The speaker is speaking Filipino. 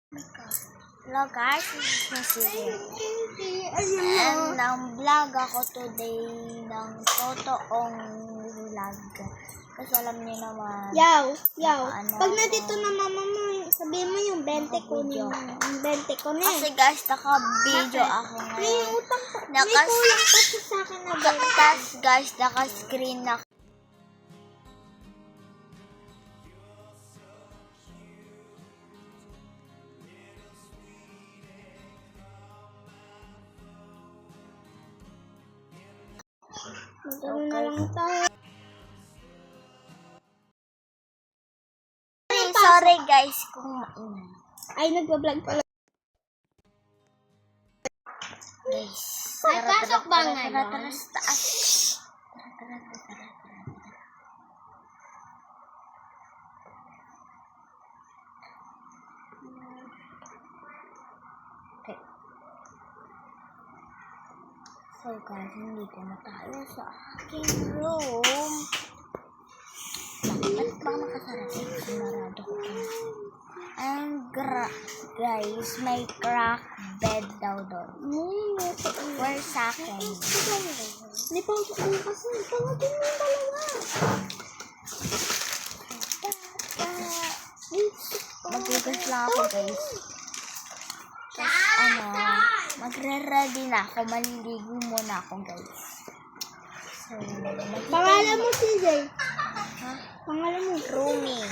Hello guys, this is Nasir. And vlog ako today ng totoong vlog. Kasi alam niyo naman. Yaw. Pag nandito na mama mo, sabihin mo yung 20 ko niyo. Yung 20 ko na. Kasi guys, naka-video ako ngayon. May utang pa. May kulang pa sa akin na 20. Tapos guys, naka-screen na. Magano na lang tayo. Sorry guys kung maingay. Ay, nagbablog pala. Guys. Ay, pasok ba nga? Tara sa taas. Okay. So guys, nandito na tayo sa aking room. Bakit ba nakasarap? Sinarado ko. And guys, may crack bed daw doon. For sa akin. Hindi pa ako kasi. Tawagin mo yung dalawa. Magugas lang ako guys. Tapos magre-ready na ako. Maliligo muna ako guys. So, Pangalan mo, CJ. Ha? Pangalan mo. Roomie.